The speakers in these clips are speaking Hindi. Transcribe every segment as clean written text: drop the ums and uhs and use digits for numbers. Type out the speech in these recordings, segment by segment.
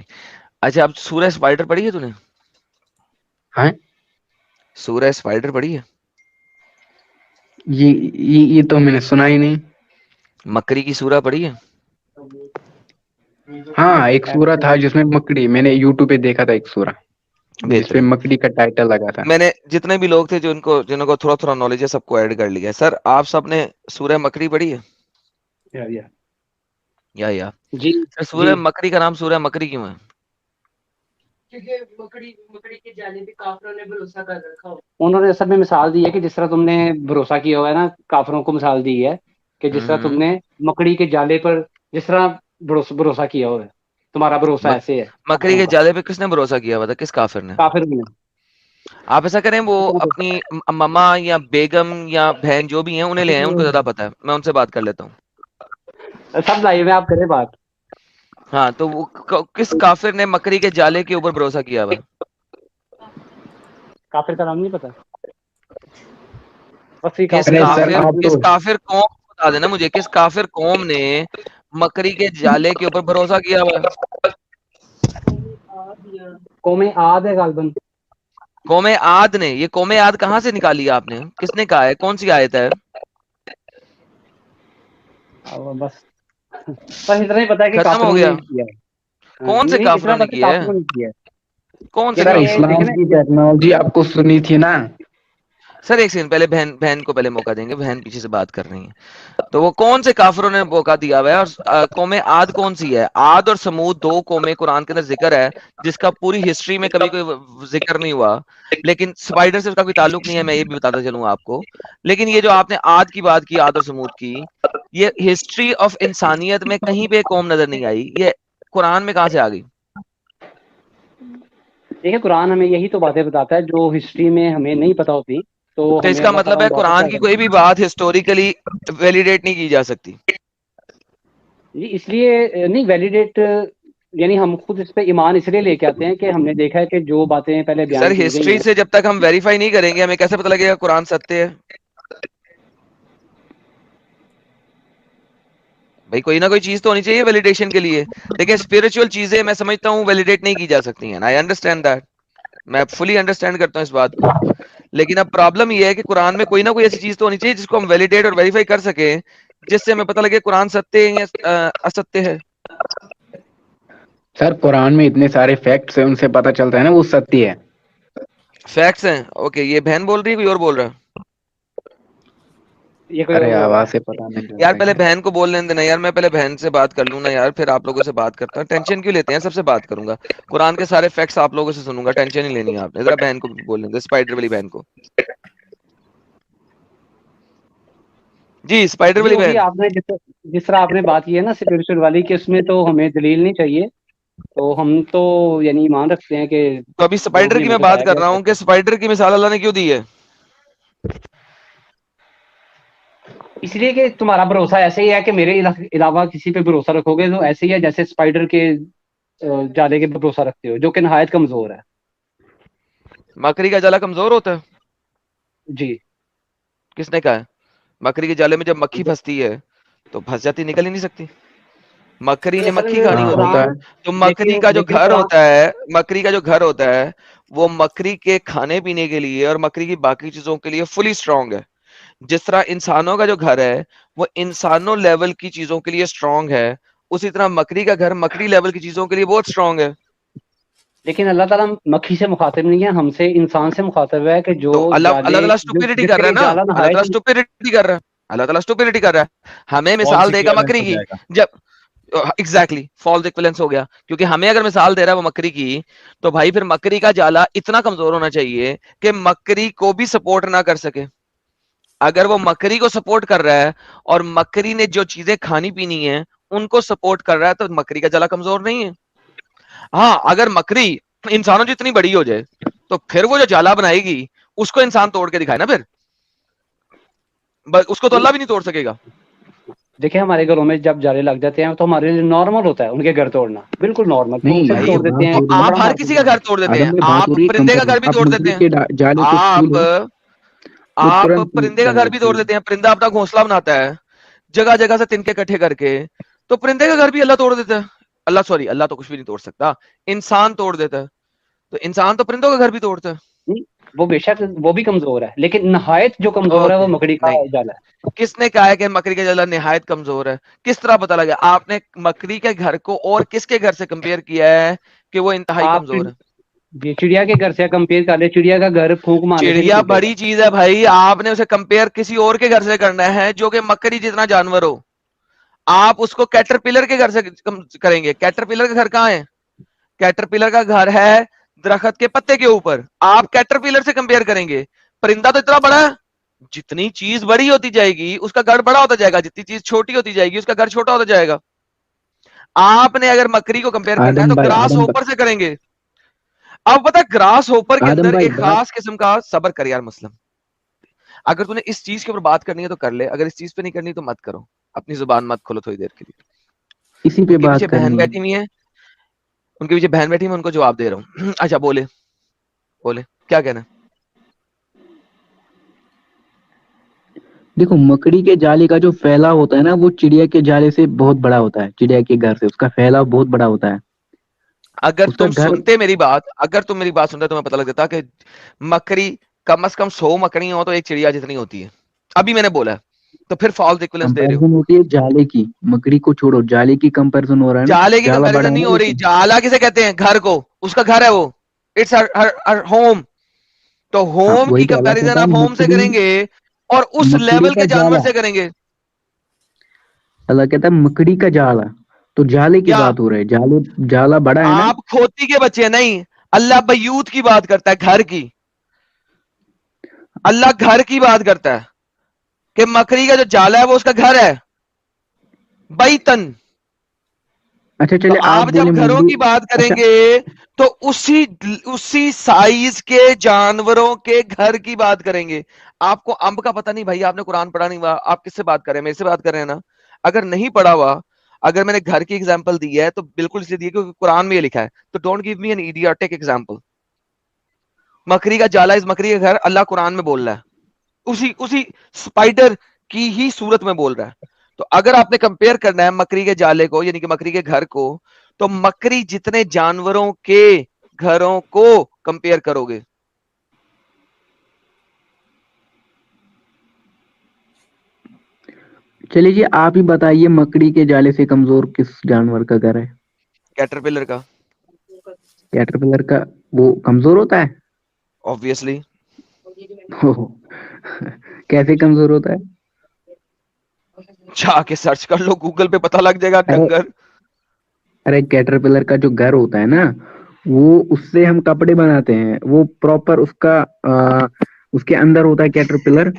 सॉरी। अच्छा, अब सूरह स्पाइडर पढ़ी है तूने? हाँ, सूरह स्पाइडर पढ़ी है? ये तो मैंने सुना ही नहीं। मकरी की सूरह पढ़ी है? हाँ, एक सूरा था जिसमें मकड़ी, मैंने यूट्यूब पे देखा था एक सूरा जिसपे बेहतरीन। मकड़ी का टाइटल लगा था। मैंने जितने भी लोग थे जिनको थोड़ा थोड़ा नॉलेज है सबको ऐड कर लिया है। सर आप सबने सूरह मकरी पढ़ी है? या या जी सर, जी। सूरह मकरी का नाम सूरह मकरी क्यों है? क्योंकि मकड़ी मकड़ी की जाली पे काफिरों ने भरोसा कर रखा हो। उन्होंने असल में मिसाल दी है कि जिस तरह तुमने भरोसा किया हुआ है ना, काफिरों को मिसाल दी है कि जिस तरह हम्म। तुमने मकड़ी के जाले पर जिस तरह भरोसा किया हुआ है, तुम्हारा भरोसा मक, ऐसे है मकरी काफिरों के का। जाले पे किसने भरोसा किया हुआ था? किस काफिर ने? काफिर ने। आप ऐसा करें, वो इतना अपनी मम्मा या बेगम या बहन जो भी हैं उन्हें ले आए, उनको ज्यादा पता है, मैं उनसे बात कर लेता हूँ। सब लाइव है, आप करें बात। हाँ, तो वो किस काफिर ने मकरी के जाले के ऊपर भरोसा किया हुआ है? काफिर का नाम नहीं पता? बस ये किस काफिर अरे का नाम सर, काफिर आप किस तो काफिर कौम को बता देना मुझे, किस काफिर कौम ने मकरी के जाले के ऊपर भरोसा किया हुआ है? कौमे आद है गालबन। कौमे आद ने। ये कौमे आद कहाँ से निकाली आपने? किसने कहा है? कौन सी आयत है? अब बस इतना ही पता है कि खत्म हो काफिरों ने गया। किया है। हाँ, कौन से नहीं इतना काफिरों ने पता है किया है? काफिरों ने किया है। कौन से सर, यानी ये काफिरों ने? देखे इस्लाम ना की टेक्नोलॉजी आपको सुनी थी ना। सर एक सेकंड, पहले बहन बहन को पहले मौका देंगे, बहन पीछे से बात कर रही है। तो वो कौन से काफिरों ने मौका दिया हुआ है? और कौमे आद कौन सी है? आद और समूद दो कौमें कुरान के अंदर जिक्र है, जिसका पूरी हिस्ट्री में कभी कोई जिक्र नहीं हुआ। लेकिन स्पाइडर से उसका कोई ताल्लुक नहीं है, मैं ये भी बताता चलूँ आपको। लेकिन ये जो आपने आद की बात की, आद और समूद की, ये हिस्ट्री ऑफ इंसानियत में कहीं पे कौम नजर नहीं आई। ये कुरान में कहाँ से आ गई? देखिए, कुरान हमें यही तो बातें बताता है जो हिस्ट्री में हमें नहीं पता होती, तो तो हमें इसका अल्लाह मतलब ताला है दुआ कुरान क्या की करता कोई भी बात हिस्टोरिकली वैलिडेट नहीं की जा सकती। है जी। इसलिए नहीं वैलिडेट, यानी हम खुद इस पे ईमान इसलिए लेके आते हैं कि हमने देखा है कि जो बातें पहले सर बयान की गई हिस्ट्री हैं। से जब तक हम वेरीफाई नहीं करेंगे, हमें कैसे पता लगेगा कुरान सत्य है? भाई कोई ना कोई चीज तो होनी चाहिए वैलिडेशन के लिए। देखिए स्पिरिचुअल चीजें मैं समझता हूँ वैलिडेट नहीं की जा सकती हैं, आई अंडरस्टैंड दैट। मैं फुली अंडरस्टैंड करता हूँ इस बात को। लेकिन अब प्रॉब्लम यह है कि कुरान में कोई ना कोई ऐसी चीज तो होनी चाहिए जिसको हम वैलिडेट और वेरीफाई कर सके, जिससे हमें पता लगे कुरान सत्य है या असत्य है। सर, कुरान में इतने सारे फैक्ट्स हैं, उनसे पता चलता है ना वो सत्य है। फैक्ट्स हैं। ओके, ये बहन बोल रही है, कोई और बोल रहा है? ये कोई और अरे, बोल रहा आवाज है। से पता नहीं यार चलता पहले क्या है। बहन को बोल लेने देना यार, मैं पहले बहन से बात कर लूँ ना यार, फिर आप लोगों से बात करता हूँ। टेंशन क्यों लेते हैं? सबसे बात करूंगा, कुरान के सारे फैक्ट्स आप लोगों से सुनूंगा, टेंशन नहीं लेनी है आपने। जरा बहन को भी बोल लेंगे, स्पाइडर वाली बहन को। जी स्पाइडर जी वाली वही बहन। आपने जिस तरह आपने बात की है ना स्पिरिचुअल वाली, कि उसमें तो हमें दलील नहीं चाहिए। तो हम तो यानी ईमान रखते हैं कि तो अभी जो स्पाइडर भी की हमें मैं बात बताया कर गया रहा है हूँ सच कि है। स्पाइडर की मिसाल अल्लाह ने क्यों दी है? इसलिए कि तुम्हारा भरोसा ऐसे ही है कि मेरे अलावा किसी पे भरोसा रखोगे तो ऐसे ही है जैसे स्पाइडर के जाले के पे भरोसा रखते हो, जो कि नहायत कमजोर है। मकड़ी का जाला कमजोर होता है? जी। किसने कहा है? मकड़ी के जाले में जब मक्खी फंसती है तो फंस जाती, निकल ही नहीं सकती। मकड़ी नहीं, ने असल मक्खी में खानी हाँ, होती होता है। कुरान, है। तो मकड़ी लेकिन का जो लेकिन घर कुरान, होता है, मकड़ी का जो घर होता है, वो मकड़ी के खाने पीने के लिए और मकड़ी की बाकी चीजों के लिए फुली स्ट्रांग है। जिस तरह इंसानों का जो घर है वो इंसानों लेवल की चीजों के लिए स्ट्रांग है, उसी तरह मकड़ी का घर मकड़ी लेवल की चीजों के लिए बहुत स्ट्रांग है। लेकिन अल्लाह ताला मक्खी से मुखातिब नहीं है, हमसे इंसान से मुखातिब है कि जो तो अल्लाह अल्लाह जाले ताला स्टुपिडिटी कर जिसके रहा है लिए ना। जाला अल्लाह नहायत ताला स्टुपिडिटी कर रहा है। अल्लाह ताला स्टुपिडिटी कर रहा है। हमें फॉल्स मिसाल देगा इक्विवेलेंस मकड़ी हो की। जाएगा। जब एग्जैक्टली फॉल्स इक्विवेलेंस हो गया, क्योंकि हमें अगर मिसाल दे रहा है वो मकड़ी की, तो भाई फिर मकड़ी का जाला इतना कमजोर होना चाहिए कि मकड़ी को भी सपोर्ट ना कर सके। अगर वो मकड़ी को सपोर्ट कर रहा है और मकड़ी ने जो चीजें खानी पीनी है उनको सपोर्ट कर रहा है, तो मकड़ी का जाला कमजोर नहीं है। हाँ, अगर मकड़ी इंसानों जितनी बड़ी हो जाए तो फिर वो जो जाला बनाएगी उसको इंसान तोड़ के दिखाए ना फिर। उसको तो नहीं। अल्लाह भी नहीं तोड़ सकेगा। देखिए, हमारे घरों में जब जाले लग जाते हैं तो हमारे लिए नॉर्मल होता है उनके घर तोड़ना, बिल्कुल नॉर्मल, तो नहीं, उसे भी भाई तोड़ देते बात हैं, तो हो रही तो है। आप बड़ा हर किसी का मासूम है। घर तोड़ देते हैं, असल में बात हो आप रही है परिंदे का कंपेरिजन। घर भी आप तोड़ देते मकड़ी हैं। के जाले को छू आप लो, वो आप तुरंत टूट परिंदे का घर भी जाएगा। तोड़ देते हैं। परिंदा अपना घोंसला बनाता है जगह जगह से तिनके इकट्ठे करके, तो परिंदे का घर भी अल्लाह तोड़ देता है। अल्लाह सॉरी, अल्लाह तो कुछ भी नहीं तोड़ सकता, इंसान तोड़ देता है, तो इंसान तो परिंदों का घर भी तोड़ता है। नहीं, वो बेशक वो भी कमजोर है, लेकिन नहायत जो कमजोर है वो ओके, मकड़ी का नहीं, जाला है। किसने कहा है कि मकड़ी का जाला निहायत कमजोर है? किस तरह पता लगा? आपने मकड़ी के घर को और किसके घर से कंपेयर किया है कि वो इंतहाई आप कमजोर है? ये चिड़िया के घर से कंपेयर कर ले, चिड़िया का घर फूंक मारने से नहीं चिड़िया टूटेगा। बड़ी चीज है भाई, आपने उसे कंपेयर किसी और के घर से करना है जो कि मकड़ी जितना जानवर हो। आप उसको कैटरपिलर के घर से करेंगे। कैटरपिलर का घर कहाँ है? कैटरपिलर का घर है दरख्त के पत्ते के ऊपर। आप कैटरपिलर से कंपेयर करेंगे? परिंदा तो इतना बड़ा है, जितनी चीज बड़ी होती जाएगी उसका घर बड़ा होता जाएगा, जितनी चीज छोटी होती जाएगी उसका घर छोटा होता जाएगा। आपने अगर मकड़ी को कंपेयर करना है तो ग्रास होपर से करेंगे। अब पता, ग्रास होपर के आदम अंदर भाई एक बात खास किस्म का, सबर कर यार मुस्लिम, अगर तूने इस चीज के ऊपर बात करनी है तो कर ले, अगर इस चीज पे नहीं करनी तो मत करो, अपनी जुबान मत खोलो थोड़ी देर के लिए। इसी पे उनके बात पीछे बहन करनी है। बैठी हुई है, उनके पीछे बहन बैठी, मैं उनको जवाब दे रहा हूँ। अच्छा बोले, बोले क्या कहना है? देखो, मकड़ी के जाले का जो फैलाव होता है ना, वो चिड़िया के जाले से बहुत बड़ा होता है। चिड़िया के घर से उसका फैलाव बहुत बड़ा होता है। अगर उसका तुम घर सुनते मेरी बात, अगर तुम मेरी बात सुनते तुम्हें पता लग जाता कि मकड़ी कम से कम 100 मकड़ी हो तो एक चिड़िया जितनी होती है। अभी मैंने बोला, तो फिर फॉल्स इक्विवेलेंस दे रहे हो। कंपैरिजन होती है जाले की। मकड़ी को छोड़ो, जाले की कंपैरिजन हो रहा है ना। जाले की जाला बड़ा कंपैरिजन है नहीं ना हो रही। जैसे। जाला किसे कहते हैं? घर को, उसका घर है वो, इट्स हर होम। तो हाँ, होम वही की तो अल्लाह कंपैरिजन कहता है आप होम से मकड़ी। करेंगे और उस मकड़ी लेवल का के जानवर जाला। से करेंगे। अल्लाह कहता है मकड़ी का जाला। तो जाले की क्या बात हो रही है। जाले जाला बड़ा है ना। आप खोती के बच्चे? नहीं, अल्लाह बयूत की बात करता है, घर की। अल्लाह घर की बात करता है कि मकड़ी का जो जाला है वो उसका घर है, बैतन। अच्छा तो चले, आप आप जब बोले घरों मंदिर। की बात अच्छा। करेंगे तो उसी उसी साइज के जानवरों के घर की बात करेंगे। आपको अंब का पता नहीं भाई, आपने कुरान पढ़ा नहीं हुआ, आप किससे बात कर रहे हैं? मेरे से बात कर रहे हैं ना? अगर नहीं पढ़ा हुआ, अगर मैंने घर की एग्जांपल दी है तो बिल्कुल इसलिए दी है क्योंकि कुरान में ये लिखा है। तो don't give me an idiotic example. मकड़ी का जाला इस मकड़ी का घर अल्लाह कुरान में बोल रहा है, उसी उसी स्पाइडर की ही सूरत में बोल रहा है। तो अगर आपने कंपेयर करना है मकड़ी के जाले को यानी कि मकड़ी के घर को, तो मकड़ी जितने जानवरों के घरों को कंपेयर करोगे। चलिए जी, आप ही बताइए, मकड़ी के जाले से कमजोर किस जानवर का घर है? कैटरपिलर का। कैटरपिलर का। वो कमजोर होता है? ऑब्वियसली। ओह, कैसे कमजोर होता है? जाके सर्च कर लो, गूगल पे पता लग जाएगा अरे, डंगर। अरे कैटरपिलर का जो घर होता है ना, वो उससे हम कपड़े बनाते हैं। वो प्रॉपर उसका उसके अंदर होता है कैटरपिलर।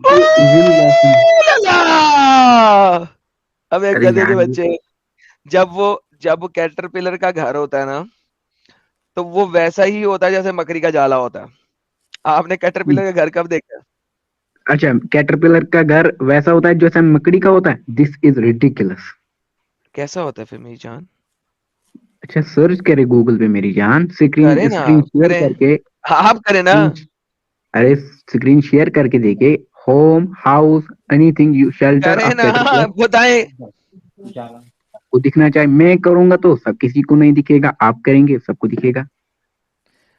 ये इजीली बात नहीं। अबे अरे गधे के यार बच्चे, जब वो कैटरपिलर का घर होता है ना, तो वो वैसा ही होता है जैसे मकड़ी का जाला होता है। आपने कैटरपिलर का घर कब देखा? अच्छा, कैटरपिलर का घर वैसा होता है जैसा मकड़ी का होता है? This is ridiculous. कैसा होता है फिर मेरी जान? अच्छा, सर्च करे गूगल पे मेरी जान, स्क्रीन करें ना, स्क्रीन शेयर करें। करके। हाँ, आप करें ना। अरे, स्क्रीन शेयर करके देखे। Home, house, anything you shelter करें ऑफ ना, कैटरपिलर। बताएं। आपको दिखना चाहिए। मैं करूंगा तो सब किसी को नहीं दिखेगा, आप करेंगे सबको दिखेगा।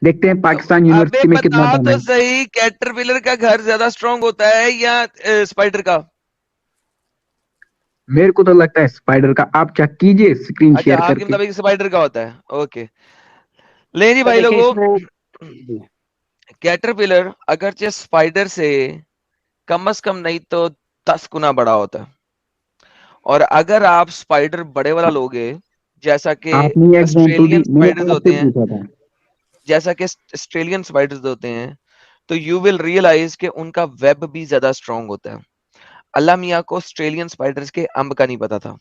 देखते हैं पाकिस्तान अबे यूनिवर्सिटी में बता कितना दम तो है। सही, कैटरपिलर का घर ज्यादा स्ट्रांग होता है या स्पाइडर का? मेरे को तो लगता है स्पाइडर का। आप चेक कीजिए स्क्रीन अच्छा, शेयर आपके करके। मुताबिक स्पाइडर का होता है। ओके, ले जी तो भाई देखिए लोगों, इसमें कैटरपिलर अगरचे स्पाइडर से कम से कम नहीं तो 10 गुना बड़ा होता है। और अगर आप स्पाइडर बड़े वाला लोगे, जैसा कि आपने ये एग्जांपल दी, ऑस्ट्रेलियन मैंने स्पाइडर्स आपसे होते हैं, पूछा था। जैसा कि ऑस्ट्रेलियन स्पाइडर्स होते हैं, तो यू विल रियलाइज कि उनका वेब भी ज्यादा स्ट्रांग होता है। अल्लाह मियाँ को ऑस्ट्रेलियन स्पाइडर्स के अंब का नहीं पता था,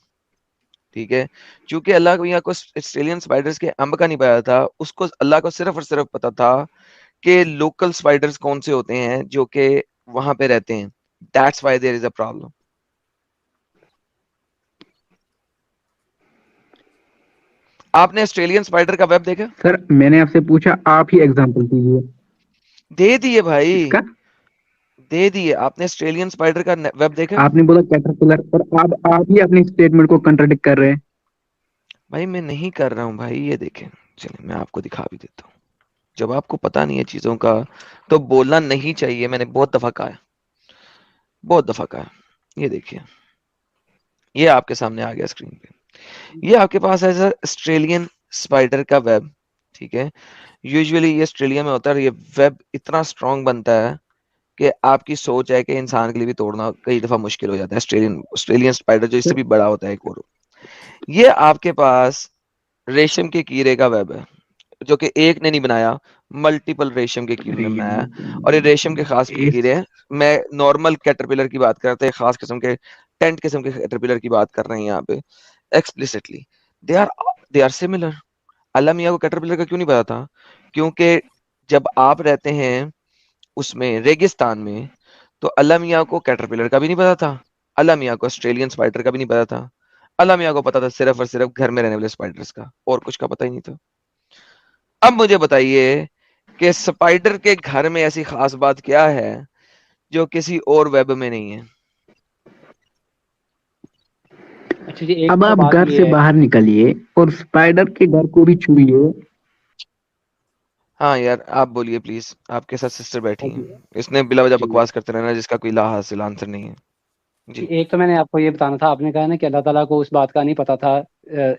ठीक है? क्योंकि अल्लाह मियाँ को ऑस्ट्रेलियन स्पाइडर्स के अंब का नहीं पता था, उसको अल्लाह को सिर्फ और सिर्फ पता था कि लोकल स्पाइडर्स कौन से होते हैं जो कि वहां पे रहते हैं। That's why there is a problem. आपने ऑस्ट्रेलियन स्पाइडर का वेब देखा? सर, मैंने आपसे पूछा, आप ही एग्जांपल दीजिए। दे दिए भाई, इसका। दे दिए। आपने ऑस्ट्रेलियन स्पाइडर का वेब देखा? आपने बोला कैटरपिलर, और आप ही अपनी स्टेटमेंट को कंट्राडिक्ट कर रहे हैं। भाई मैं नहीं कर रहा हूँ भाई, ये देखें, चलिए मैं आपको दिखा भी देता हूँ। जब आपको पता नहीं है चीजों का तो बोलना नहीं चाहिए, मैंने बहुत दफा कहा है, बहुत दफा कहा है। ये देखिए, ये आपके सामने आ गया स्क्रीन पे। ये आपके पास है ऑस्ट्रेलियन स्पाइडर का वेब, ठीक है। यूजुअली ये ऑस्ट्रेलिया में होता है, और ये वेब इतना स्ट्रांग बनता है कि आपकी सोच है कि इंसान के लिए भी तोड़ना कई दफा मुश्किल हो जाता है। ऑस्ट्रेलियन ऑस्ट्रेलियन स्पाइडर जो इससे भी बड़ा होता है एक और। ये आपके पास रेशम के कीड़े का वेब है, जो कि एक ने नहीं बनाया, मल्टीपल रेशम के कीड़े ने बनाया है। और ये रेशम के खास कीड़े हैं। मैं नॉर्मल कैटरपिलर की बात कर रहा था, खास किस्म के टेंट किस्म के कैटरपिलर की बात कर रहे हैं यहाँ पे explicitly. They are they are similar. अल्लाह मियाँ को कैटरपिलर का क्यों नहीं पता था? क्योंकि जब आप रहते हैं उसमें रेगिस्तान में, तो अल्लाह मियाँ को कैटरपिलर का भी नहीं पता था, अल्लाह मियाँ को ऑस्ट्रेलियन स्पाइडर का भी नहीं पता था। अल्लाह मियाँ को पता था सिर्फ और सिर्फ घर में रहने वाले स्पाइडर्स का, और कुछ का पता ही नहीं था। अब मुझे बताइए कि स्पाइडर के घर में ऐसी खास बात क्या है जो किसी और वेब में नहीं है? अच्छा जी, एक अब तो आप बात घर ये से है। बाहर निकलिए और स्पाइडर के घर को भी छुइए। हाँ यार, आप बोलिए प्लीज, आपके साथ सिस्टर बैठी जी, हैं, इसने बिला वजह जी। बकवास करते रहना जिसका कोई ला हासिल आंसर नहीं है। जी। एक तो मैंने आपको ये बताना था, आपने कहा ना कि अल्लाह ताला को उस बात का नहीं पता था,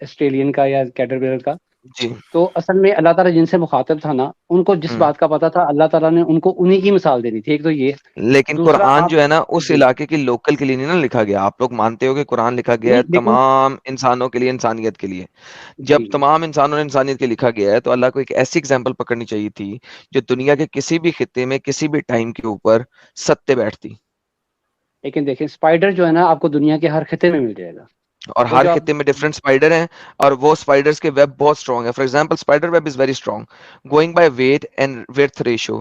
ऑस्ट्रेलियन का या कैटरपिलर का। जी। तो असल में अल्लाह ताला जिनसे मुखातिब था ना, उनको जिस हम्म। बात का पता था, अल्लाह ताला ने उनको उन्हीं की मिसाल देनी थी। एक तो ये। लेकिन दूसरा कुरान आप। जो है ना, उस जी। इलाके की लोकल के लिए नहीं ना लिखा गया। आप लोग मानते हो कि कुरान लिखा गया है नहीं, लेकिन। तमाम इंसानों के लिए, इंसानियत के लिए। जी। जब तमाम इंसानों ने इंसानियत के लिखा गया है, तो अल्लाह को एक ऐसी एग्जाम्पल पकड़नी चाहिए थी जो दुनिया के किसी भी खित्ते में किसी भी टाइम के ऊपर सत्य बैठती। लेकिन देखिए, स्पाइडर जो है ना, आपको दुनिया के हर खिते में मिल जाएगा। और वो हर जो आप। खित्ते में डिफरेंट स्पाइडर हैं, और वो स्पाइडर्स के वेब बहुत स्ट्रॉन्ग है। For example, spider web is very strong going by weight and width ratio.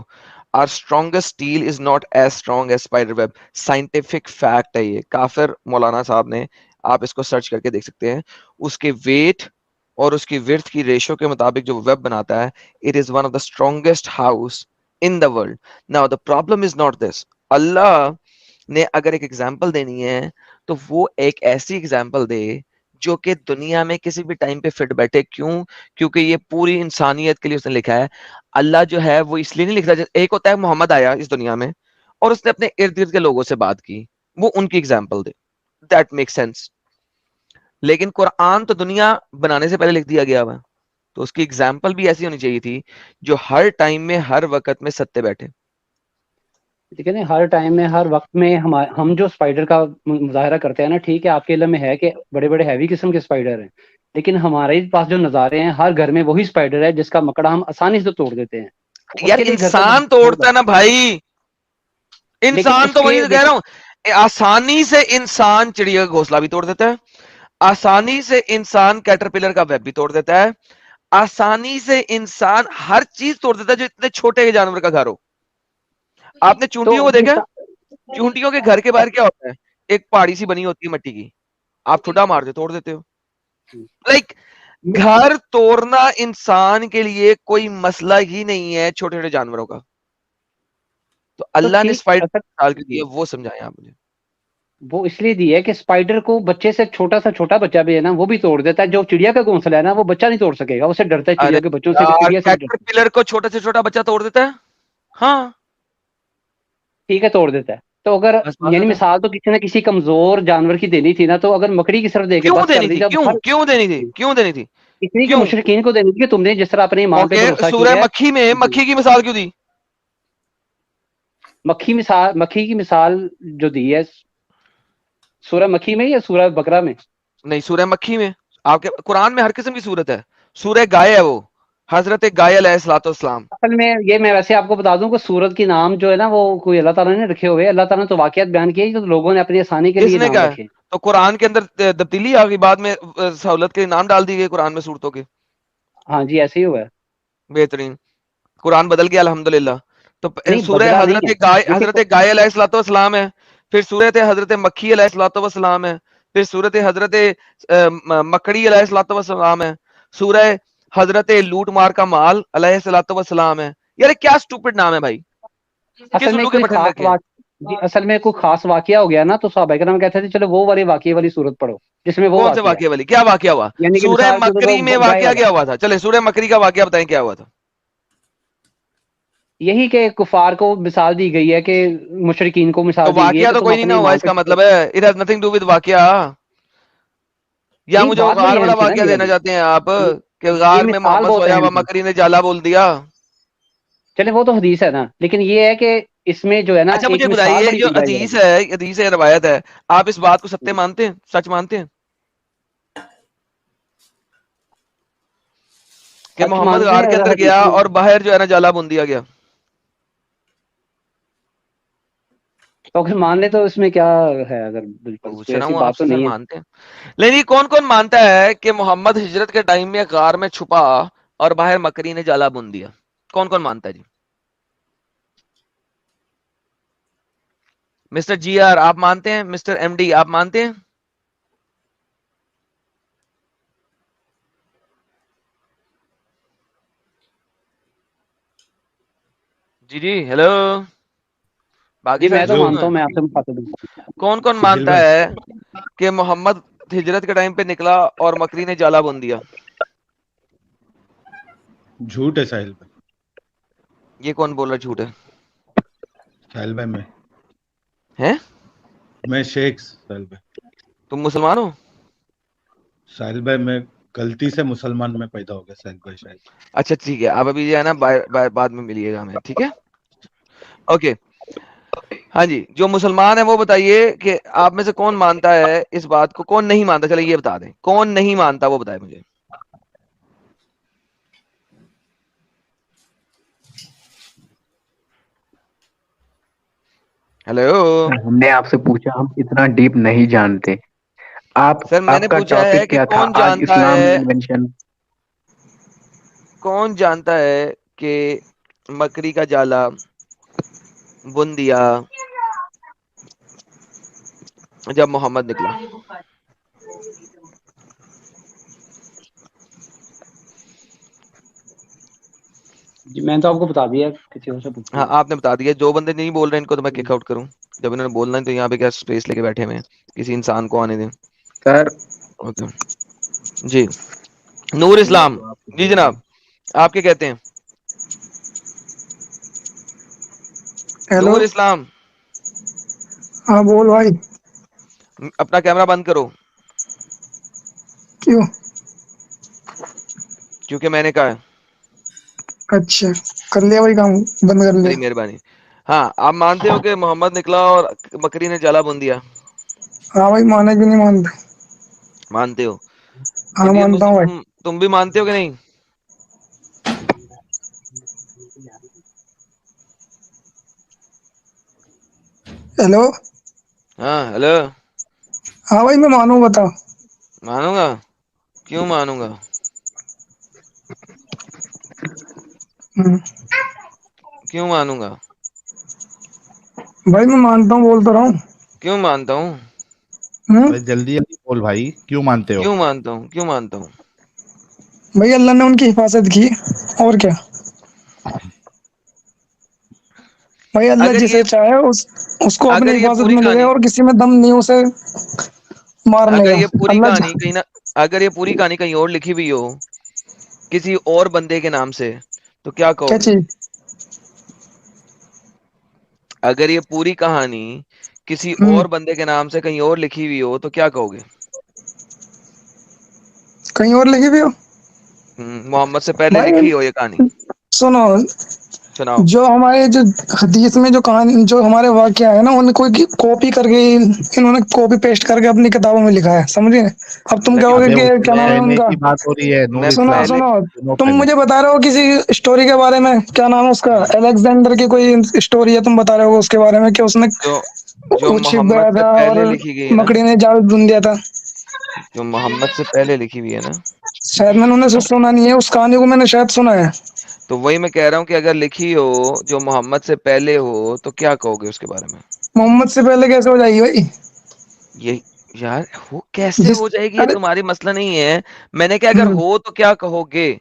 Our strongest steel is not as strong as spider web. Scientific fact है ये, काफिर मौलाना साहब ने, आप इसको सर्च करके देख सकते हैं। उसके वेट और उसकी विड्थ की रेशियो के मुताबिक जो वेब बनाता है, it is one of the strongest house in the world. Now the problem is not this. अल्लाह ने अगर एक एग्जाम्पल देनी है, तो वो एक ऐसी एग्जाम्पल दे जो कि दुनिया में किसी भी टाइम पे फिट बैठे। क्यों? क्योंकि ये पूरी इंसानियत के लिए उसने लिखा है। अल्लाह जो है वो इसलिए नहीं लिखता, एक होता है मोहम्मद आया इस दुनिया में और उसने अपने इर्द गिर्द के लोगों से बात की, वो उनकी example they, that make sense. लेकिन कुरान तो दुनिया बनाने से पहले लिख दिया गया हुआ, तो उसकी एग्जाम्पल भी ऐसी होनी चाहिए थी जो हर टाइम में हर वक्त में सत्य बैठे। ठीक है ना, हर टाइम में हर वक्त में हम जो स्पाइडर का मुजाहरा करते हैं ना, ठीक है, आपके इल्म में है कि बड़े बड़े हैवी किस्म के स्पाइडर हैं। लेकिन हमारे पास जो नज़ारे हैं, हर घर में वही स्पाइडर है जिसका मकड़ा हम आसानी से तोड़ देते हैं। यार उसके लिए घर तो इंसान बहुत दूर तोड़ता है। है ना भाई, लेकिन इंसान तो उसके वही तो कह रहा लेकिन हूं। आसानी से इंसान चिड़िया का घोंसला भी तोड़ देता है, आसानी से इंसान कैटरपिलर का वेब भी तोड़ देता है, आसानी से इंसान हर चीज तोड़ देता है जो इतने छोटे जानवर का घर हो। आपने तो चूंटियों को देखा है? इंसान। चूंटियों के घर के बाहर क्या होता है? एक पहाड़ी सी बनी होती है मिट्टी की, आप ठुड्डा मार दे तोड़ देते हो। लाइक घर तोड़ना इंसान के लिए कोई मसला ही नहीं है छोटे छोटे जानवरों का। तो तो अल्लाह ने ठीक स्पाइडर अगर। डाल के दिया, जी। वो समझाएं आप मुझे। वो इसलिए दी है कि स्पाइडर को बच्चे से छोटा सा छोटा बच्चा भी है ना, वो भी तोड़ देता है। जो चिड़िया का घोंसला है ना, वो बच्चा नहीं तोड़ सकेगा, उससे डरता है, अरे चिड़िया के बच्चों से, यार, चिड़िया से भी डरता है। कैटरपिलर को छोटे से छोटा बच्चा तोड़ देता है। हाँ, ठीक है, तोड़ देता है। तो अगर। बस बात यानी खत्म। मिसाल तो किसी न किसी कमजोर जानवर की देनी थी ना, तो अगर मकड़ी की तरफ दे के क्यों बस कर देनी दी, थी? जब क्यों हर। क्यों देनी थी? क्यों देनी थी? इसलिए कि क्यों? मुशरिकीन को देनी थी कि तुमने जिस तरह अपने ईमान पे ओके, भरोसा सूरह किया है। मक्खी में जी। मक्खी की मिसाल क्यों दी? मक्खी की मिसाल जो दी है, सूरह मक्खी में या सूरह बकरा में? नहीं, सूरह मक्खी में। आपके कुरान में हर किस्म की सूरत है। सूरह गाय है वो, हजरत गाय अलैहिस्सलाम। असल में ये मैं वैसे आपको बता दूं कि सूरत की नाम जो है ना, वो कोई अल्लाह ताला ने रखे हुए हैं। अल्लाह ताला ने तो वाकयात बयान किए, जो लोगों ने अपनी आसानी के लिए किसने नाम कहा है? रखे। तो कुरान के अंदर तब्दीली आ गई बाद में, सहूलत के लिए नाम डाल दिए गए कुरान में सूरतों के। हाँ जी, ऐसे ही हुआ है। बेहतरीन, कुरान बदल गया अल्हम्दुलिल्लाह। तो नहीं, सूरह बदला नहीं है। देखिए हजरत गाय अलैहिस्सलाम है, फिर सूरत हजरत मक्खी अलैहिस्सलाम है, फिर सूरत हजरत मकड़ी अलैहिस्सलाम है, सूरह हजरत लूट मार का माल अलैहिस्सलाम है। यार ये क्या स्टूपिड नाम है भाई, असल किस में उल्लू के कोई पठन खास रखे हैं? बात। जी असल में कोई खास वाकया हो गया ना, तो सहाबा किराम कहते थे चलो वो वाले वाकये वाली सूरत पढ़ो जिसमें वो कौन से वाकया है। वाकया वाली, क्या वाकया हुआ? यानी कि सूरह मिसाल के तौर पर मकरी में वो गाय वाकया वाला, क्या हुआ था? चले सूरह मकरी का वाकया बताएं, क्या हुआ था? यही कि कुफार को मिसाल दी गई है, कि मुशरिकीन को तो मिसाल दी गई है वाकया कि तो तुम कोई नहीं ना अपने हुआ, ईमान पे इसका मतलब है it has nothing to do with. या नहीं, मुझे वो बात वही गार है वाला ना वाकया ये देना वाली। चाहते हैं आप, ये कि ये गार में मिसाल मोहम्मद बहुत सोया अहम हुआ, थी। मकरी ने जाला बोल दिया? चले वो तो हदीस है ना, लेकिन ये है कि इसमें जो है ना अच्छा एक मुझे मिसाल बताइए, बड़ी जो दी जाए हदीस जरा। है, हदीस है, रवायत है, आप इस बात को सत्य मानते हैं, सच मानते हैं कि सच मोहम्मद मानते गार हैं के अगर अंदर हदीस गया में, और बाहर जो है ना जाला बुन दिया गया? तो अगर मान ले तो इसमें क्या है? अगर बिल्कुल पूछ कोई रहा ऐसी हूँ बात तो आपसे, सर नहीं है। मानते हैं? लेकिन कौन कौन मानता है कि मोहम्मद हिजरत के टाइम में गार में छुपा और बाहर मकरी ने जाला बुन दिया? कौन कौन मानता है जी? मिस्टर जी आर आप मानते हैं? मिस्टर एमडी आप मानते हैं? जी जी हेलो, बाकी जी सारे मैं तो चुप हेलो। क्यों मानता हैं? हूँ, मैं आपसे मुखातिब हूँ। कौन कौन साहिल मानता भाई, है कि मोहम्मद हिजरत के टाइम पे निकला और मकरी ने जाला बुन दिया? झूठ है साहिल भाई। ये कौन बोल रहा है झूठ है? साहिल भाई, हैं? मैं शेख साहिल भाई। तुम मुसलमान हो? साहिल भाई, मैं गलती से मुसलमान में पैदा हो गया साहिल भाई, शायद। अच्छा ठीक है, आप अभी जो है ना बाद में मिलिएगा हमें, ठीक है? ओके। हाँ जी, जो मुसलमान है वो बताइए कि आप में से कौन मानता है इस बात को, कौन नहीं मानता? चलिए ये बता दें, कौन नहीं मानता वो बताए मुझे। हेलो हमने आपसे पूछा, हम इतना डीप नहीं जानते। आप सर, मैंने आपका पूछा है टॉपिक कि क्या था कौन आज? जानता इस्लाम है, इन्वेंशन। कौन जानता है कि मकड़ी का जाला बुन दिया जब मोहम्मद निकला? जी मैंने तो आपको बता दिया, किसी और से हाँ पूछिए। आपने बता दिया, जो बंदे नहीं बोल रहे इनको तो मैं किक आउट करूं? जब इन्होंने बोलना है तो यहाँ पे क्या स्पेस लेके बैठे हुए हैं, किसी इंसान को आने दें। सर, ओके जी, नूर इस्लाम जी जनाब, आप क्या कहते हैं? हेलो। नूर इस्लाम, हाँ बोल भाई। अपना कैमरा बंद करो, क्यों? क्योंकि मैंने कहा है। अच्छा, कर लिया भाई, काम बंद कर बड़ी लिया। मेहरबानी। हाँ, आप मानते हो कि मोहम्मद निकला और बकरी ने जाला बुन दिया? हाँ भाई, माने कि नहीं मानते? मानते हो? हाँ इंडियन मानता हूँ भाई। मुस्लिम तुम भी मानते हो कि नहीं? हेलो। हाँ हेलो। हाँ भाई मैं मानू, बताओ। मानूंगा? क्यों मानूंगा? हम्म, क्यों मानूंगा? भाई मैं मानता हूँ, बोल तो रहा हूँ। क्यों मानता हूँ? अरे जल्दी जल्दी बोल भाई, क्यों मानते हो? क्यों मानता हूँ? क्यों मानता हूँ? भाई अल्लाह ने उनकी हिफाजत की, और क्या। भाई अल्लाह अगर जिसे ये चाहे उसको अपनी अगर ये हिफाजत पूरी में ले जाए, कहानी और किसी में दम नहीं उसे मार अगर लेगा। ये पूरी अल्लाह कहानी कहीं ना अगर ये पूरी कहानी कहीं और लिखी हुई हो, किसी और बंदे के नाम से, तो क्या क्या कहोगे? चीज? अगर ये पूरी कहानी किसी हम्म, और बंदे के नाम से कहीं और लिखी हुई हो तो क्या कहोगे? कहीं और लिखी भी हो? मोहम्मद से पहले भाई लिखी हो ये कहानी? सुनो, सुनाओ। जो हमारे जो हदीस में जो कहानी, जो हमारे वाकया है ना, उनको कॉपी करके इन्होंने कॉपी पेस्ट करके अपनी किताबों में लिखा है, समझे? अब तुम लेकिन कहोगे अबे कि उसमें क्या नाम है मैं पहले उनका? की बात हो रही है, नूर मैं सुनो इस्लाम। पहले सुनो, सुनो तुम पहले। मुझे बता रहे हो किसी स्टोरी के बारे में, क्या नाम है उसका, हम्म, अलेक्जेंडर की कोई स्टोरी है, तुम बता रहे हो उसके बारे में कि उसने जो जो वो छिप मोहम्मद गया से था और पहले लिखी गई है ना, मकड़ी ने जाल बुन दिया था। जो मोहम्मद से पहले लिखी हुई है ना, शायद मैंने उन्हें सुना नहीं है, उस कहानी को मैंने शायद सुना है। तो वही मैं कह रहा हूँ कि अगर लिखी हो जो मोहम्मद से पहले हो तो क्या कहोगे उसके बारे में? मोहम्मद से पहले कैसे हो जाएगी भाई? ये यार, वो कैसे जिस हो जाएगी ये अरे तुम्हारी मसला नहीं है। मैंने क्या, अगर हम्म, हो तो क्या कहोगे?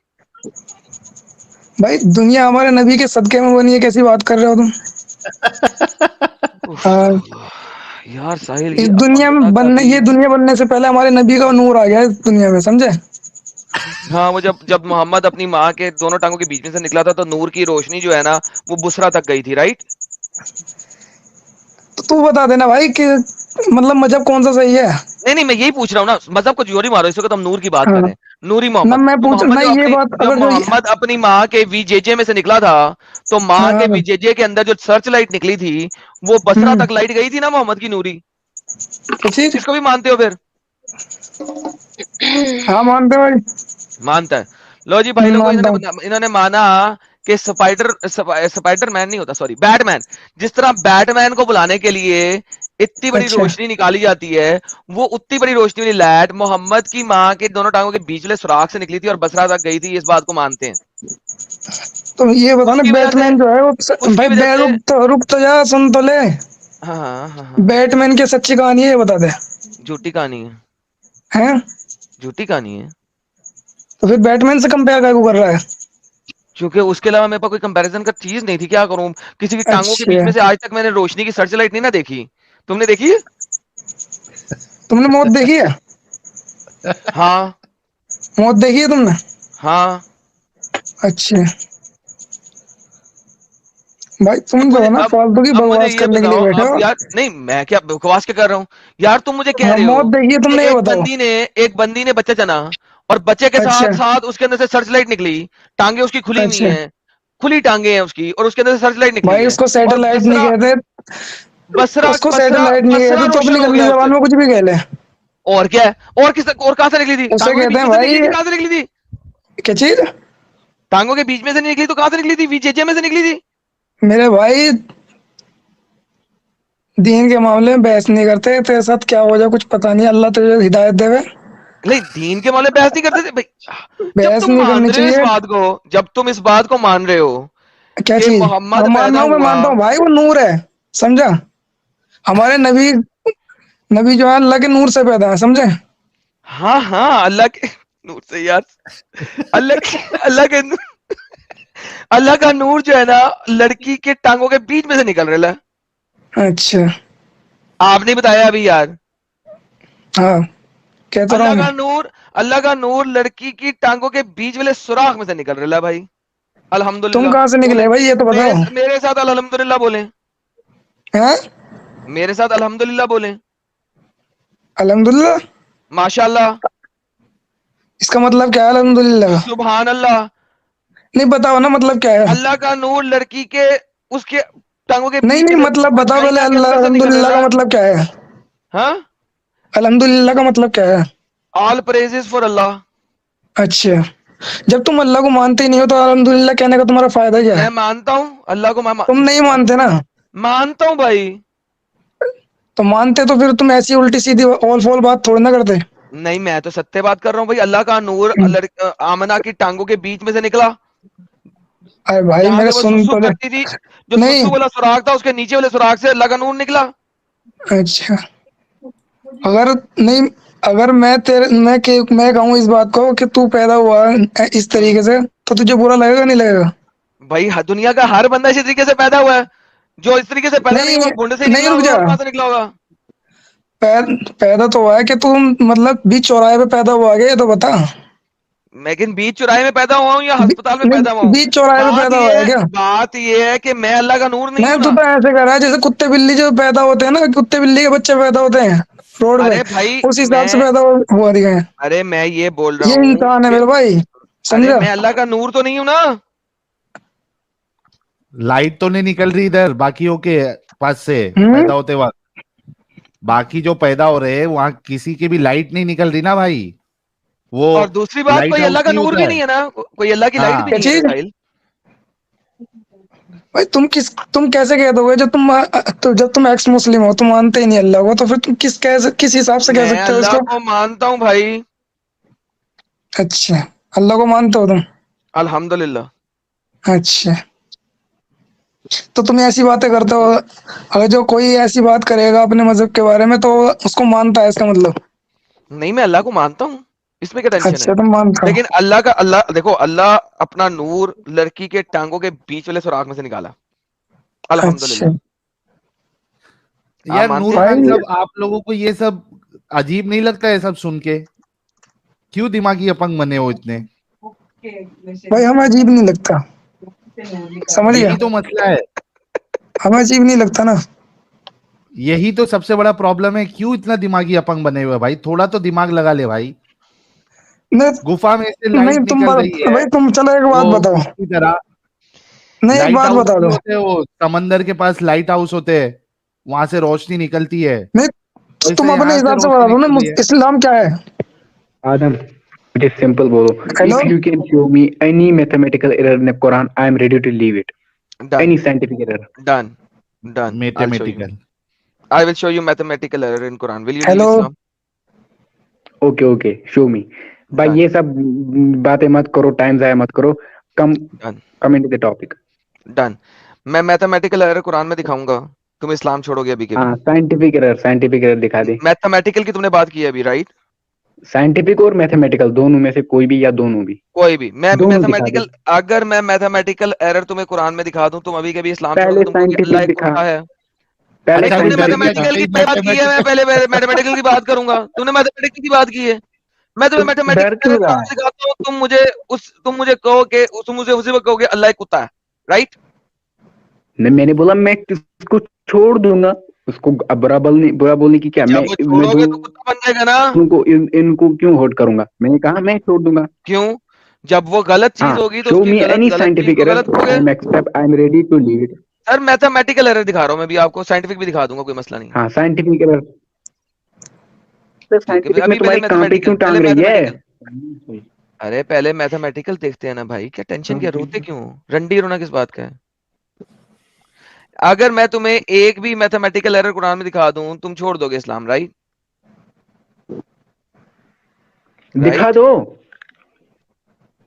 भाई दुनिया हमारे नबी के सदके में बनी है, कैसी बात कर रहे हो तुम? उफ, हाँ, यार साहिल इस ये दुनिया अमानत में का बनने, भी। ये दुनिया बनने से पहले हमारे नबी का नूर आ गया इस दुनिया में, समझे? हाँ, वो जब जब मोहम्मद अपनी माँ के दोनों टांगों के बीच में से निकला था तो नूर की रोशनी जो है ना वो बुसरा तक गई थी, राइट? तो तू बता देना भाई कि मतलब मजहब कौन सा सही है? नहीं नहीं, मैं यही पूछ रहा हूँ ना, मजहब को जोरी मारो, इस वक्त हम नूर की बात हाँ, कर रहे हैं, नूरी ना मोहम्मद। मैं तो पूछ, मोहम्मद मैं जो ये अपनी बात जब अगर जो मोहम्मद अपनी माँ के वीजेजे में से निकला था तो हाँ माँ के हाँ, वीजेजे के अंदर जो सर्च लाइट निकली थी वो बसरा हम्म, तक लाइट गई थी ना मोहम्मद की नूरी। तो फिर इसको भी मानते हो फिर? हाँ मानते हैं भाई। मानता है। लो जी भाई लोगों, मानता हूँ। इन्होंने इन्होंने माना कि स्पाइडर मैन नहीं होता, सॉरी, बैटमैन। जिस तरह बैटमैन को बुलाने के लिए इतनी बड़ी अच्छा, रोशनी निकाली जाती है, वो उतनी बड़ी रोशनी वाली लाइट मोहम्मद की माँ के दोनों टांगों के बीच वाले सुराख से निकली थी और बसरा तक गई थी, इस बात को मानते हैं। तो ये बता ना, उसकी वजह से बैटमैन जो है वो उसकी भाई वजह से रुक तो जा, सुन तो ले। हाँ हाँ हाँ हाँ। बैटमैन की सच्ची कहानी है, ये बता दे। झूठी कहानी है। हैं? झूठी कहानी है। तो फिर बैटमैन से कंपेयर क्या कर रहा है? क्योंकि उसके अलावा मेरे पास कोई कंपैरिजन का चीज नहीं थी, क्या करूं? किसी की टांगों के बीच अच्छा, में से आज तक मैंने रोशनी की सर्च लाइट नहीं ना देखी। तुमने देखी है? तुमने मौत देखी है? हाँ मौत देखी है तुमने? हाँ। अच्छा भाई, अब तुम जो मुझे है ना अब फालतू की अब मुझे बकवास ये करने के लिए बताओ, बैठे अब हो। यार नहीं, मैं क्या बकवास क्या कर रहा हूँ? यार तुम मुझे कह हाँ, रहे मौत हो देखी है कि तुमने, ये बताओ। एक बंदी ने बच्चा जना और बच्चे के अच्छा, साथ साथ उसके अंदर से सर्च लाइट निकली। टांगे उसकी खुली हुई अच्छा हैं, खुली टांगे हैं उसकी, और उसके अंदर से सर्च लाइट निकली भाई, है। उसको और सैटेलाइट नहीं बसरा कहते। बसरा उसको बसरा सैटेलाइट नहीं बसरा कहते, तो रोशन अपनी हो गंदी गया जबान उससे। में कुछ भी कह ले। और क्या है? और किस और कहां से निकली थी? उसे टांगों के कहते बीच हैं में से निकली भाई, थी, कहां से निकली थी? क्या चीज? टांगों के बीच में से नहीं निकली तो कहां से निकली थी? वीजेजे में से निकली थी। मेरे भाई, दीन के मामले में बहस नहीं करते, तेरे साथ क्या हो जाए कुछ पता नहीं, अल्लाह तुझे हिदायत देवे। नहीं, दीन के मामले में बहस नहीं करते थे भाई। जब बहस तुम नहीं मान करनी रहे हो इस चाहिए। बात को, जब तुम इस बात को मान रहे हो क्या कि चीज? हाँ मोहम्मद मान पैदा रहा हूँ, मैं हुआ। मानता हूँ भाई, वो नूर है, समझा? हमारे नबी, नबी जो है अल्लाह के नूर से पैदा है, समझे? हाँ हाँ, अल्लाह के नूर से यार। अल्लाह के अल्लाह का नूर जो है ना लड़की के टांगों के बीच में से निकल रहा है। अच्छा, आपने बताया अभी यार। हाँ, कह तो रहा अल्लाह हूँ मैं। का नूर अल्लाह का नूर लड़की की टांगों के बीच वाले सुराख में से निकल रहा है भाई। तुम अल्हम्दुलिल्लाह कहाँ से बोले। निकले भाई, ये तो बताओ। मेरे साथ अल्हम्दुलिल्लाह बोले। हैं? मेरे साथ अल्हम्दुलिल्लाह बोले। अल्हम्दुलिल्लाह? माशाल्लाह। इसका मतलब क्या है अल्हम्दुलिल्लाह का? सुभान अल्लाह। नहीं बताओ ना, मतलब क्या है? अल्लाह का नूर लड़की के उसके टांगों के नहीं बीच नहीं, में से मतलब बताओ पहले, वजाइना के अल्लाह अंदर से निकल अल्हम्दुलिल्लाह रहा का है। मतलब क्या है? हाँ। अल्हम्दुलिल्लाह का मतलब क्या है? ऑल प्रेजेस फॉर अल्लाह। अच्छा, जब तुम अल्लाह को मानते ही नहीं हो तो अल्हम्दुलिल्लाह कहने का तुम्हारा फायदा क्या मैं है? मानता हूँ अल्लाह को, तुम नहीं मानते ना? मानता हूँ भाई। तो मानते तो फिर तुम ऐसी उल्टी सीधी ऑल फॉल बात थोड़ी ना करते। नहीं, मैं तो सत्य बात कर रहा हूँ भाई। अल्लाह का नूर आमना की टांगों के बीच में से निकला। अरे भाई जहां मेरे से वो सुन सुसु तो ले। करती थी, जो नहीं, सुसु वाला सुराख था उसके नीचे वाले सुराख से अल्लाह का नूर निकला। अच्छा, अगर नहीं, अगर मैं कहूँ इस बात को कि तू पैदा हुआ इस हम्म। तरीके से, तो तुझे बुरा लगेगा नहीं लगेगा? भाई दुनिया का हर बंदा इसी तरीके से पैदा हुआ है। जो इस तरीके से पैदा नहीं नहीं हुआ भुंड से ही नहीं, निकला रुक होगा, जा। और कहां से निकला होगा? पैदा तो हुआ है कि तू मतलब बीच चौराहे पे पैदा हुआ है, ये तो बता। लेकिन बीच चौराहे में पैदा हुआ हूँ या अस्पताल में पैदा हुआ नहीं, हूँ? बीच चौराहे पे पैदा हुआ है क्या? बात ये है कि मैं अल्लाह का नूर नहीं मैं, हूं तू ना। तो ऐसे कर रहा है जैसे कुत्ते बिल्ली जो पैदा होते हैं ना, कुत्ते बिल्ली के बच्चे पैदा होते हैं रोड पे, अरे भाई उस हिसाब से मैं पैदा हुआ दिए हैं। अरे मैं ये बोल रहा ये हूँ इंसान है कि मेरे भाई, अरे समझा? मैं अल्लाह का नूर तो नहीं हूं ना। लाइट तो नहीं निकल रही इधर बाकियों के पास से हम्म। पैदा होते वक्त। बाकी जो पैदा हो रहे हैं वहां किसी की भी लाइट नहीं निकल रही ना भाई। वो और दूसरी बात, लाइट कोई हाउस अल्लाह का नहीं नूर होता भी है। नहीं है ना, कोई अल्लाह की लाइट भी हाँ। क्या नहीं है ना चीज? साहिल। भाई तुम कैसे कह दोगे, जब तुम एक्स मुस्लिम हो, तुम मानते ही नहीं अल्लाह को, तो फिर तुम किस हिसाब से कह मैं सकते हो अल्लाह इसको? को मानता हूँ भाई। अच्छा, अल्लाह को मानते हो तुम? अल्हम्दुलिल्लाह। अच्छा, तो तुम ऐसी बातें करते हो, अगर जो कोई ऐसी बात करेगा अपने मजहब के बारे में तो उसको मानता है, इसका मतलब? नहीं, मैं अल्लाह को मानता हूँ, इसमें क्या टेंशन है? अच्छा, तुम मानते हो? लेकिन अल्लाह देखो, अल्लाह अपना नूर लड़की के टांगों के बीच वाले सुराख में से निकाला। अच्छा, अल्हम्दुलिल्लाह। यार मानते नूर हैं? खान भाई साहब, आप लोगों को ये सब अजीब नहीं लगता है सब सुन के? क्यों दिमागी अपंग बने हो इतने? भाई हमें अजीब नहीं लगता, समझ गया, यही तो मसला है, हमें अजीब नहीं लगता ना। यही तो सबसे बड़ा प्रॉब्लम है। क्यों इतना दिमागी अपंग बने हुए हो भाई? थोड़ा तो दिमाग लगा ले भाई। नहीं गुफा में से नहीं, लाइट तुम निकल रही है भाई तुम चलो एक बात वो बताओ, की तरह। नहीं एक लाइट बात हाउस बता नहीं दो। होते, वो समंदर के पास लाइट हाउस होते हैं, वहां से रोशनी निकलती है, नहीं तुम वैसे अपने यहाँ से हिसाब से रोशनी बता दो ना, निकल रही है। इस्लाम क्या है। Adam, it is simple, bolo. Hello, If you can show me any mathematical error in the Quran, I am ready to leave it. Done Any scientific error. Done done, I will show you, mathematical. I will show you mathematical error in कुरान, विल यू लीव हेलो, इस्लाम? Okay, okay, show me. भाई डन ये सब बातें मत करो, टाइम जाया मत करो, come done come into the topic. Done. मैं मैथमेटिकल एरर कुरान में दिखाऊंगा, तुम इस्लाम छोड़ोगे अभी के भी। हाँ, साइंटिफिक एरर दिखा दे। मैथमेटिकल की तुमने बात की है अभी, राइट? साइंटिफिक और मैथमेटिकल दोनों में से कोई भी या दोनों भी, कोई भी, मैं दोनों दिखा दे। मैथमेटिकल, अगर मैं मैथमेटिकल एरर तुम्हें कुरान में दिखा दूं, तुम अभी के भी इस्लाम छोड़ोगे, पहले तुम कहोगे अल्लाह साइंटिफिक एक दिखा, कुत्ता है। पहले अरे अच्छा तुमने रुक साइंटिफिक जाइए, दिखा। मैथमेटिकल की भाई बात की है, मैं पहले मैथमेटिकल की बात करूंगा। तुमने मैथमेटिकल की बात की है, मैं तो तुम्हें डर मैथमेटिकल क्यों एरर रहा कुरान है? में दिखाता हूँ, तुम मुझे कहो कि तुम मुझे उसी वक्त कहोगे अल्लाह एक कुत्ता है, राइट? नहीं, मैंने बोला मैं इसको छोड़ दूंगा, उसको अब बुरा बोलने की क्या, जब मैं वो मैं छोड़ोगे तो कुत्ता बन जाएगा ना। दूसरों को इनको क्यों हर्ट करूंगा? मैंने कहा मैं छोड़ दूंगा। क्यों? जब वो गलत चीज हाँ, होगी तो शो उसकी मी गलत एनी गलत चीज साइंटिफिक को एरर, गलत कहोगे। I am ready to leave it. Sir mathematical error दिखा रहा हूँ मैं भी आपको, साइंटिफिक भी दिखा दूंगा, कोई मसला नहीं है। हाँ, साइंटिफिक एरर। तो ठीक है, साइंटिफिक में अभी पहले तुम्हारी कहाँ पे मैथमेटिकल, क्यों पहले टांग रही है? मैथमेटिकल। अरे पहले मैथमेटिकल देखते हैं ना भाई, क्या टेंशन, क्या रोते क्यों, रंडी रोना किस बात का है? अगर मैं तुम्हें एक भी मैथमेटिकल एरर कुरान में दिखा दूं, तुम छोड़ दोगे इस्लाम, राइट? दिखा राइट? दो।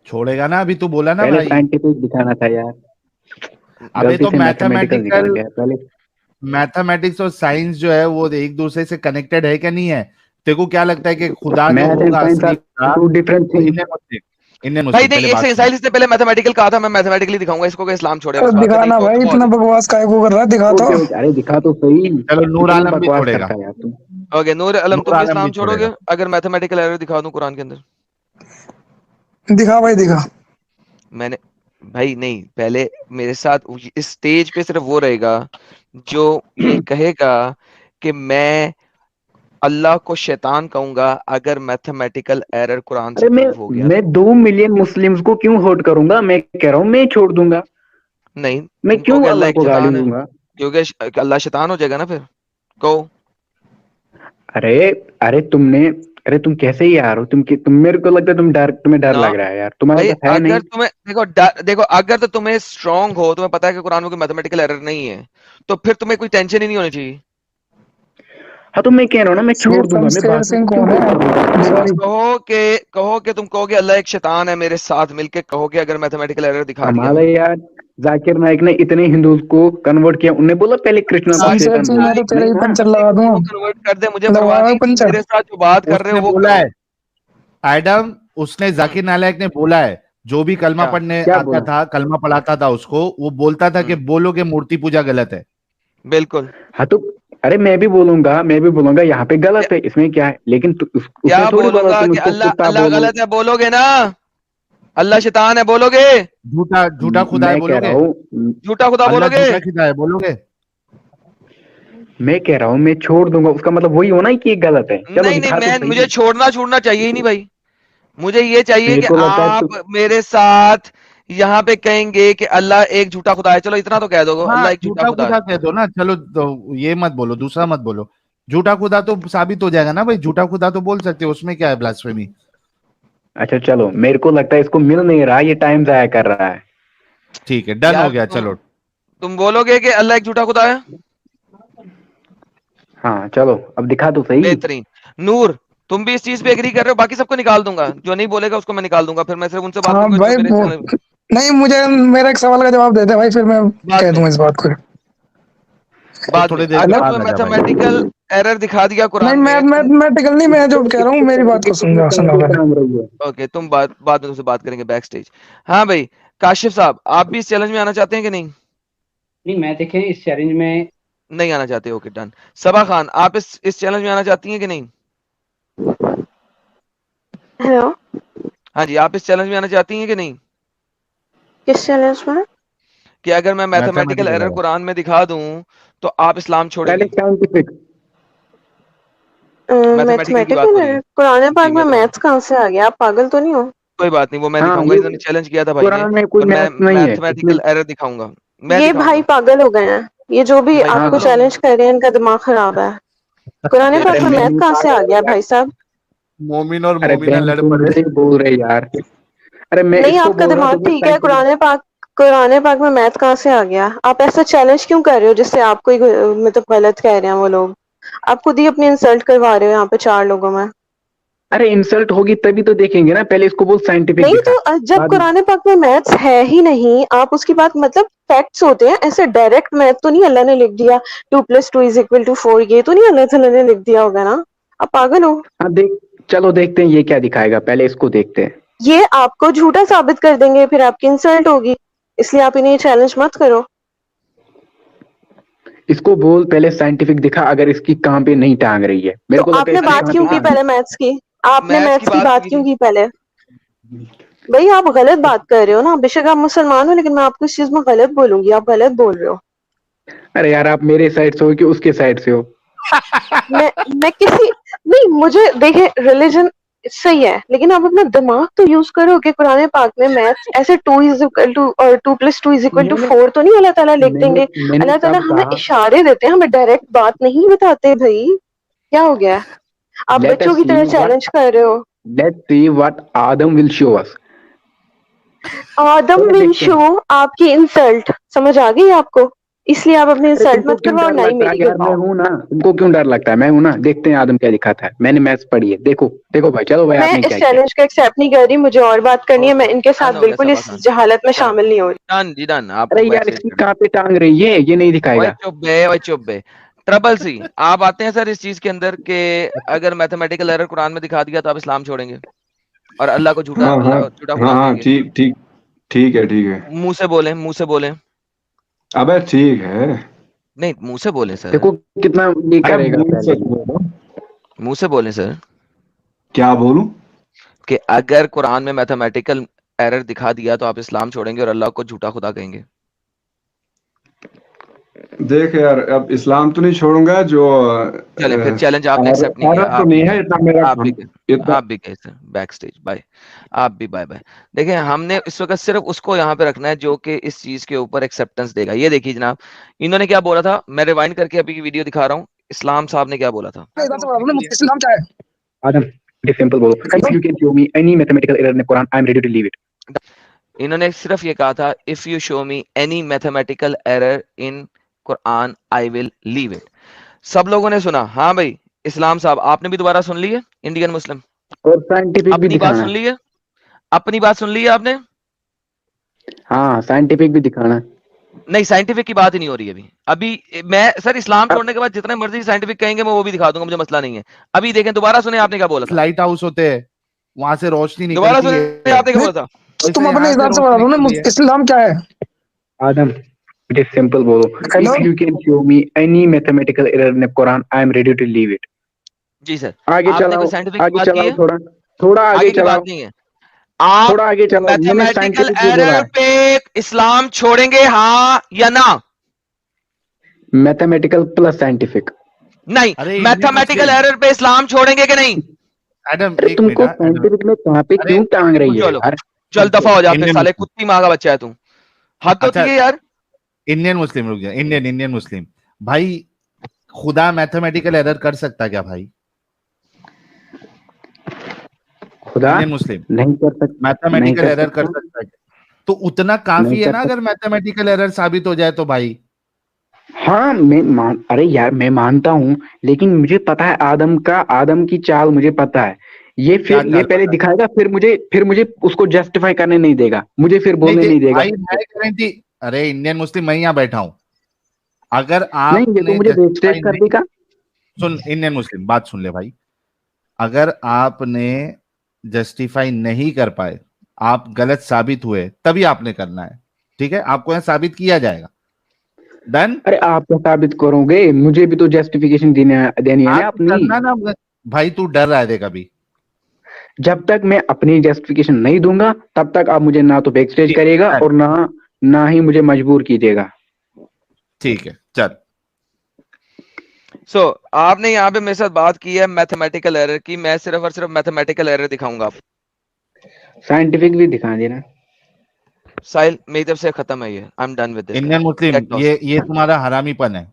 छोड़ेगा ना, अभी तो बोला ना पहले भाई। साइंटिफिक दिखाना था यार, अबे गलती तो से मैथमेटिकल दिखा गया पहले। मैथमेटिक्स और साइंस जो है वो एक दूसरे से कनेक्टेड है क्या? नहीं है? तेरे को क्या लगता है कि खुदा जो मैथ एंड होगा साइंस असली आर खुदा? Two different things. इन्हें भाई मुस्लिम नहीं, पहले एक बात सेकंड सुन। साइलिस ने पहले मैथमेटिकल कहा था, मैं मैथमेटिकली दिखाऊंगा इसको कि इस्लाम छोड़े, अरे बस बात है, दिखाना देखो भाई, तो बहुत इतना है। बकवास काय को कर रहा है, दिखा तो। ओके ओके, अरे दिखा तो सही। चलो नूर कितना आलम भी बकवास छोड़ेगा, करता है यार तुम। ओके नूर आलम, नूर तुम भी आलम भी इस्लाम छोड़ोगे छोड़ेगा। अगर मैथमेटिकल एरर दिखा दूं कुरान के अंदर? दिखा भाई दिखा। मैंने, भाई नहीं, पहले मेरे साथ इस स्टेज पे सिर्फ वो रहेगा जो ये कहेगा कि मैं अल्लाह को शैतान कहूंगा अगर मैथमेटिकल एरर कुरान से अरे मैं प्रूव हो गया मैं तो। 2 मिलियन मुस्लिम्स को क्यों हर्ट करूंगा? मैं कह रहा हूँ मैं छोड़ दूंगा। नहीं, मैं तुम क्यों कहोगे अल्लाह अल्लाह एक को गाली शैतान है, दूंगा? क्योंकि अल्लाह शैतान हो जाएगा ना फिर, कहो। अरे अरे तुम कैसे ही यार हो? तुम मेरे को लगता है तुम्हें डर ना लग रहा है यार, तुम्हारे भाई, पास है अगर नहीं। तुम्हें देखो देखो, अगर तो तुम्हें स्ट्रांग हो, तुम्हें पता है कि कुरान में कोई मैथमेटिकल एरर नहीं है, तो फिर तुम्हें कोई टेंशन ही नहीं होनी चाहिए। हाँ, तो मैं कह रहा हूँ ना, मैं ये छोड़ दूंगा, मैं शमशेर बाकियों सिंह को क्यों कौन हर्ट है करूंगा? बिहारी? कहो कि तुम कहोगे अल्लाह एक शैतान है, मेरे साथ मिलके कहोगे अगर मैथमेटिकल एरर दिखा दिया। हमारा यार जाकिर नाइक ने इतने हिंदुओं को कन्वर्ट किया, उन्होंने बोला पहले कृष्णा को जाकिर शमशेर शैतान सिंह, मैं बोला। तो नाइक तेरा ही नहीं ना, पंचर ने लगा क्यों दूं, कन्वर्ट कर दे, मुझे परवाह लगवाओ नहीं, तुम पंचर। मेरे साथ जो बात कर रहे उसने हो वो बोला करो। है एडम, उसने जाकिर नालायक ने बोला है, जो भी कलमा क्या? पढ़ने क्या आता बोला? था, कलमा पढ़ाता था उसको, वो बोलता था कि बोलो कि मूर्ति पूजा गलत है। बिल्कुल। हाँ तो अरे मैं भी बोलूंगा यहाँ पे गलत है, इसमें क्या है? लेकिन उसने क्या थोड़ी बोला बोलूंगा तुम कि उसको अल्लाह कुत्ता अल्लाह बोलो। गलत है, बोलोगे ना? अल्लाह शैतान है बोलोगे? झूठा झूठा खुदा है मैं कह रहा बोलोगे? हूँ झूठा खुदा अल्लाह बोलोगे? झूठा खुदा है बोलोगे? मैं कह रहा हूँ मैं छोड़ दूंगा, उसका मतलब वही होना ही कि ये गलत है। चलो नहीं नहीं, दिखा तो मैं, मुझे सही। छोड़ना चाहिए ही नहीं भाई। मुझे ये चाहिए मेरे कि को लगता है आप मेरे साथ यहाँ पे कहेंगे कि अल्लाह एक झूठा खुदा है, चलो इतना तो कह दो, हाँ अल्लाह एक झूठा झूठा खुदा खुदा है। कह दो ना, चलो तो ये मत बोलो, दूसरा मत बोलो। झूठा खुदा तो साबित हो जाएगा ना भाई, झूठा खुदा तो बोल सकते हो, उसमें क्या है ब्लास्फेमी? अच्छा चलो, मेरे को लगता है इसको मिल नहीं रहा, ये टाइम जाया कर रहा है। ठीक है, डन हो यार गया, चलो। तुम बोलोगे कि अल्लाह एक झूठा खुदा है? हाँ चलो, अब दिखा तो सही। बेहतरीन। नूर, तुम भी इस चीज पे एग्री कर रहे हो? बाकी सबको निकाल दूंगा, जो नहीं बोलेगा उसको मैं निकाल दूंगा, फिर मैं सिर्फ उनसे बात हाँ करूंगा जो भाई मेरे चैनल। नहीं, मुझे मेरा एक सवाल का जवाब दे दे भाई, फिर मैं बाद कह में, दूंगा इस बात को। तो बाद में, थोड़ी देर के अगर अगर बाद तुम्हें आ जा भाई। मैथमेटिकल एरर दिखा दिया नहीं, कुरान में, तुम मैथमेटिकल नहीं, मैं जो कह रहा हूँ मेरी बात को सुन सुनो पहले। टांग रही है। ओके, तुम बाद में तुमसे बात करेंगे बैक स्टेज। हाँ भाई, काशिफ साहब, आप भी इस चैलेंज में आना चाहते हैं कि नहीं? नहीं, मैं देखें इस चैलेंज में नहीं आना चाहते, ओके डन। सबा खान, आप इस चैलेंज में आना चाहती हैं कि नहीं? हेलो, हाँ जी, आप इस चैलेंज में आना चाहती हैं कि नहीं? किस चैलेंज में? कि अगर मैं मैथमेटिकल मैथमेटिकल एरर एरर। कुरान में दिखा दूं तो आप इस्लाम पहले छोड़ेंगी? साइंटिफिक। मैथमेटिकल की बात हो रही है। मैथमेटिकल कुरान पाक जी, में मैथ्स कहाँ से आ गया? आप पागल तो नहीं हो? कोई बात नहीं, वो मैं हाँ दिखाऊंगा। ये इन्होंने चैलेंज किया था भाई ने, कुरान में कोई और मैं मैथ नहीं है इसमें। मैथमेटिकल एरर दिखाऊंगा, मैं ये भाई दिखाऊंगा। पागल हो गए हैं। ये जो भी भाई आपको पागल हो गए चैलेंज कर रहे हैं इनका दिमाग खराब है। कुरान यार। पाक में मैं मैथ नहीं कहाँ से आ पागल गया यार। भाई साहब? मोमिन और अरे मोमिना बहन लड़ तुम पड़े। नहीं बोल रहे यार। अरे मैं नहीं, इसको आपका बोल रहा हूँ दिमाग तुम्हें ठीक है। साइंटिफिक। कुरान पाक में मैथ कहाँ से आ गया? आप ऐसा चैलेंज क्यों कर रहे हो जिससे आपको ही मतलब गलत कह रहे हैं वो लोग? आप खुद ही अपनी इंसल्ट करवा रहे हो यहाँ पे 4 लोगों में। अरे इंसल्ट होगी तभी तो देखेंगे ना, पहले इसको बोल साइंटिफिक नहीं दिखा। तो जब बाद में कुरान पाक में मैथ्स है ही नहीं, आप उसकी बात मतलब फैक्ट्स होते हैं, ऐसे डायरेक्ट मैथ तो नहीं अल्लाह ने लिख दिया 2+2=4, ये तो नहीं अल्लाह ताला ने लिख दिया होगा ना? आप पागल हो? हाँ देख, चलो देखते हैं ये क्या दिखाएगा, पहले इसको देखते हैं। ये आपको झूठा साबित कर देंगे, फिर आपकी इंसल्ट होगी, इसलिए आप इन्हें चैलेंज मत करो। इसको बोल पहले साइंटिफिक दिखा, अगर इसकी कहाँ पे नहीं टांग रही है। तो मेरे को लगता है आपने इसकी अरे बात कहाँ क्यों पे की हाँ, टांग। पहले मैथ्स की? आपने मैथ्स मैथ्स की की बात की क्यों थी। की पहले? भाई आप गलत बात कर रहे हो ना। बेशक आप मुसलमान हो, लेकिन मैं आपको इस चीज में गलत बोलूंगी। आप गलत बोल रहे हो। अरे यार आप मेरे साइड से हो कि उसके साइड से हो? मैं किसी नहीं, मुझे देखे रिलीजन सही है, लेकिन आप अपना दिमाग तो यूज करो कि कुरान पाक में मैथ्स ऐसे 2 और 2+2=4 मैंने तो नहीं अल्लाह ताला लिख मैंने देंगे। मैंने अल्लाह ताला कब हमें कहा? इशारे देते हैं, हमें डायरेक्ट बात नहीं बताते। भाई क्या हो गया? आप लेट बच्चों अस की सी तरह व्हाट चैलेंज कर रहे हो। Let's see what Adam will show us. Adam चलो विल देखते शो हैं। आपकी इंसल्ट समझ आ गई आपको? इसलिए आप अपनी अरे इंसल्ट तुमको मत क्यों करवाओ, डर ना ही लगता है मेरी यार, मैं करवाओ। हूं ना। तुमको क्यों डर लगता है? मैं हूं ना। देखते हैं आदम क्या दिखाता है। मैंने मैथ्स पढ़ी है। देखो देखो भाई, चलो भाई मैं आपने इस क्या किया। चैलेंज को एक्सेप्ट नहीं कर रही, मुझे और बात करनी है। मैं इनके साथ डन हो गया बिल्कुल सबा इस खान। जहालत में डन शामिल नहीं हो रही। डन जी, डन। अरे आपको यार मैसेज इसकी कर कहाँ पे टांग रही है, ये नहीं ओए दिखाएगा। चुप बे, ओए चुप बे। ट्रबल सी, आप आते हैं सर इस चीज के अंदर के अगर मैथमेटिकल एरर कुरान में दिखा दिया तो आप इस्लाम छोड़ेंगे और अल्लाह को झूठा हाँ हाँ झूठा हाँ खुदा हाँ, कहेंगे? ठीक ठीक। ठीक है ठीक है। मुंह से बोले, मुंह से बोले। अबे ठीक है। नहीं, मुंह से बोले सर। देखो कितना ये अरे करेगा मुंह से पहले। बोलो। मुंह से बोले सर क्या बोलूं? कि अगर कुरान में मैथमेटिकल एरर दिखा दिया तो आप इस्लाम छोड़ेंगे और अल्लाह को झूठा खुदा कहेंगे? देख यार, अब इस्लाम तो नहीं छोड़ूंगा जो चलें, फिर चैलेंज आपने और एक्सेप्ट नहीं किया। औरत तो आप भी नहीं गए, है इतना मेरा आप भी गए, इतना। आप भी गए सर बैक स्टेज। बाय। आप भी बाय बाय। देखिए, हमने इस वक्त सिर्फ उसको यहाँ पे रखना है जो कि इस चीज के ऊपर एक्सेप्टेंस देगा। ये देखिए जनाब, इन्होंने क्या बोला था, मैं रिवाइंड करके अभी की वीडियो दिखा रहा हूँ। इस्लाम साहब ने क्या बोला था? इधर से बोला ना, इस्लाम क्या है? आदम इट इज सिंपल बोलो, if you can show me any mathematical error in Quran I am ready to leave it. इन्होंने सिर्फ ये कहा था, if you show me any mathematical error in Quran I will leave it. सब लोगों ने सुना? हाँ भाई। इस्लाम साहब, आपने भी दोबारा सुन ली है? इंडियन मुस्लिम, और साइंटिफिक भी अपनी बात सुन दिखाना। ली है? अपनी बात सुन ली है आपने? हाँ साइंटिफिक भी दिखाना। नहीं, साइंटिफिक की बात ही नहीं हो रही अभी। अभी मैं सर इस्लाम छोड़ने के बाद जितने मर्जी साइंटिफिक कहेंगे मैं वो भी दिखा दूंगा, मुझे मसला नहीं है। अभी देखें, दोबारा सुने आपने क्या बोला था? लाइट हाउस होते हैं, वहां से रोशनी दोबारा निकलती सुने है। आपने क्या नहीं, बोला था? तुम वैसे अपने यहाँ से हिसाब से रोशनी बता दो निकल ना, रही है। इस्लाम क्या है? आदम इट इज सिंपल बोलो, hello, if you can show me any mathematical error in Quran I am ready to leave it. जी सर। आगे आपने कोई चलाओ, साइंटिफिक की आगे बात की चलाओ, है? थोड़ा थोड़ा आगे आगे की बात चलाओ, नहीं है। आप थोड़ा आगे चलाओ। मैंने मैथमेटिकल साइंटिफिक भी बोला एरर है। पे इस्लाम छोड़ेंगे, हाँ या ना? Mathematical plus scientific. नहीं, अरे इंडियन मैथमेटिकल मुस्लिम, एरर पे इस्लाम छोड़ेंगे कि नहीं? एडम अरे एक मिनट, तुमको एडम। साइंटिफिक में कहाँ पे अरे क्यों टांग रही है चलो, यार? चल दफा हो जा फिर, इंडियन साले मुस्लिम, कुत्ती माँ का बच्चा है तू। हद होती अच्छा है यार। इंडियन मुस्लिम, रुक जा। इंडियन मुस्लिम भाई, खुदा मैथमेटिकल एरर कर सकता है क्या भाई? खुदा इंडियन मुस्लिम नहीं कर सकता, नहीं मैथमेटिकल कर एरर कर सकता, सकता है क्या? तो उतना नहीं काफी है कर ना, सकता। अगर मैथमेटिकल एरर साबित हो जाए तो भाई। हाँ अरे यार मैं मानता हूँ, लेकिन मुझे पता है आदम की चाल मुझे पता है। क्या ये चाल पहले पता है? दिखाएगा, फिर मुझे उसको जस्टिफाई करने नहीं देगा, मुझे फिर नहीं बोलने दे नहीं देगा। भाई, मैं गारंटी। अरे इंडियन मुस्लिम, मैं यहाँ बैठा हूं। अगर नहीं ये तो आपने मुझे जस्टिफाई टेस्ट कर नहीं, देगा। सुन इंडियन मुस्लिम, बात सुन ले भाई। अगर आपने जस्टिफाई नहीं कर पाए, आप गलत साबित हुए, तभी आपने करना है। ठीक है, आपको यहाँ साबित किया जाएगा। डन। अरे आप तो साबित करोगे, मुझे भी तो जस्टिफिकेशन देनी है ना अपनी। करना ना भाई, तू डर रहा है देख अभी। जब तक मैं अपनी जस्टिफिकेशन नहीं दूंगा तब तक आप मुझे ना तो बैक स्टेज करेगा और ना ही मुझे मजबूर कीजिएगा। ठीक है चल। सो आपने यहाँ पे मेरे साथ बात की है मैथमेटिकल एरर की, मैं सिर्फ और सिर्फ मैथमेटिकल एरर दिखाऊंगा आपको। साइंटिफिक भी दिखा देना। साहिल मेरी तरफ से खत्म है ये, I am done with this. Indian Muslim, ये तुम्हारा हरामीपन है।